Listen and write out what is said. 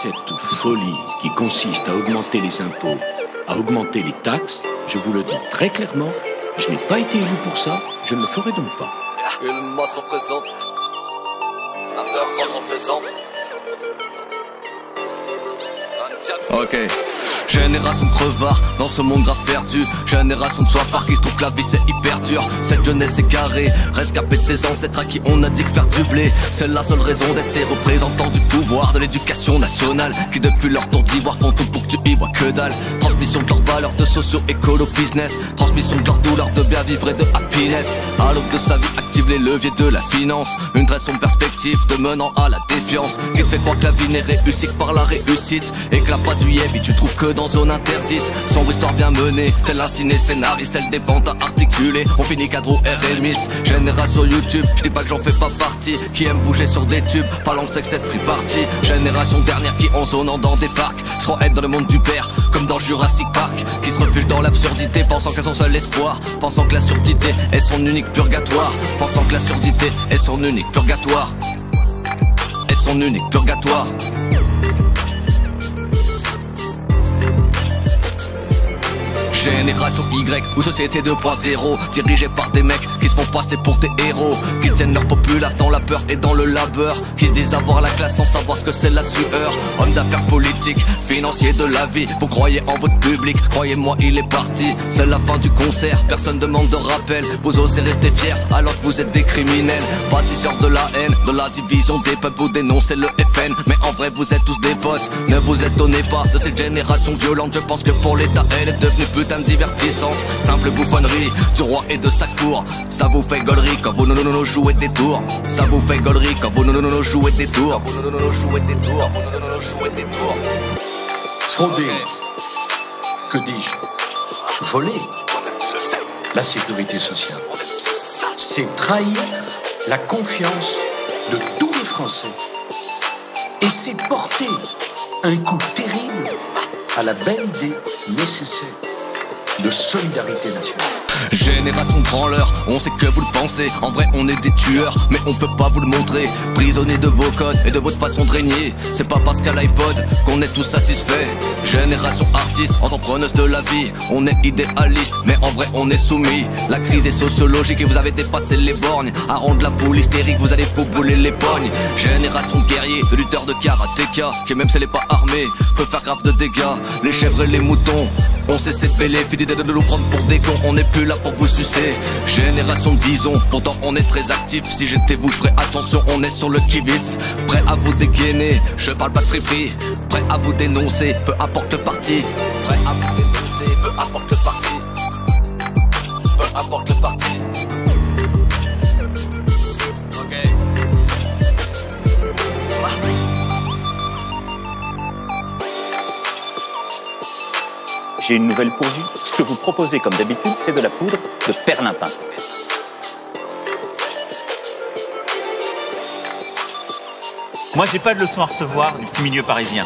Cette folie qui consiste à augmenter les impôts, à augmenter les taxes, je vous le dis très clairement, je n'ai pas été élu pour ça, je ne le ferai donc pas. Et le masse représente, l'underground représente. Ok. Génération crevard dans ce monde grave perdu. Génération de soifards qui trouve que la vie c'est hyper dur. Cette jeunesse égarée, rescapée de ses ancêtres à qui on a dit que faire du blé c'est la seule raison d'être ces représentants du pouvoir de l'éducation nationale qui depuis leur tour d'ivoire font tout pour que tu y vois que dalle. Transmission de leurs valeurs de socio-écolo business, transmission de leur douleur de bien vivre et de happiness. À l'aube de sa vie active les leviers de la finance, une très sombre perspective te menant à la défiance qui te fait croire que la vie n'est réussie que par la réussite et que la pas du yébi tu trouves que dans zone interdite. Sombre histoire bien menée, tel un ciné-scénariste, tel des bandes à articuler. On finit cadre RLmiste, génération YouTube, je dis pas que j'en fais pas partie. Qui aime bouger sur des tubes, parlant de sexe cette free party. Génération dernière qui en zonant dans des parcs se croit être dans le monde du père, comme dans Jurassic Park. Qui se refuge dans l'absurdité, pensant qu'elle son seul espoir. Pensant que la surdité est son unique purgatoire. Pensant que la surdité est son unique purgatoire. Est son unique purgatoire. Génération Y ou société 2.0, dirigée par des mecs qui se font passer pour des héros, qui tiennent leur populace dans la peur et dans le labeur, qui se disent avoir la classe sans savoir ce que c'est la sueur. Hommes d'affaires politiques, financiers de la vie, vous croyez en votre public, croyez-moi il est parti. C'est la fin du concert, personne demande de rappel. Vous osez rester fiers alors que vous êtes des criminels, bâtisseurs de la haine, de la division des peuples. Vous dénoncez le FN, mais en vrai vous êtes tous des potes. Ne vous étonnez pas de cette génération violente. Je pense que pour l'État elle est devenue putain divertissante, simple bouffonnerie du roi et de sa cour. Ça vous fait gaulerie quand vous non jouez des tours. Ça vous fait gaulerie quand vous non jouez des tours. Jouez des tours, jouez des tours. Frauder, que dis-je, voler la sécurité sociale, c'est trahir la confiance de tous les Français. Et c'est porter un coup terrible à la belle idée nécessaire de solidarité nationale. Génération de branleurs, on sait que vous le pensez. En vrai on est des tueurs, mais on peut pas vous le montrer. Prisonniers de vos codes et de votre façon de régner. C'est pas parce qu'à l'iPod qu'on est tous satisfaits. Génération artiste, entrepreneuse de la vie. On est idéaliste, mais en vrai on est soumis. La crise est sociologique et vous avez dépassé les bornes. À rendre la foule hystérique, vous allez vous brûler les pognes. Génération de guerriers, de lutteurs de karatéka, qui même si elle est pas armée, peut faire grave de dégâts. Les chèvres et les moutons, on sait s'épeler, fini de nous prendre pour des cons. On n'est plus là pour vous sucer. Génération de bisons, pourtant on est très actif. Si j'étais vous, je ferais attention, on est sur le qui-vif. Prêt à vous dégainer, je parle pas de friperie. Prêt à vous dénoncer, peu importe le parti. Prêt à vous dénoncer, peu importe le parti. Peu importe le parti. Ok. J'ai une nouvelle pour vous. Ce que vous proposez comme d'habitude, c'est de la poudre de perlimpin. Moi, j'ai pas de leçon à recevoir du petit milieu parisien.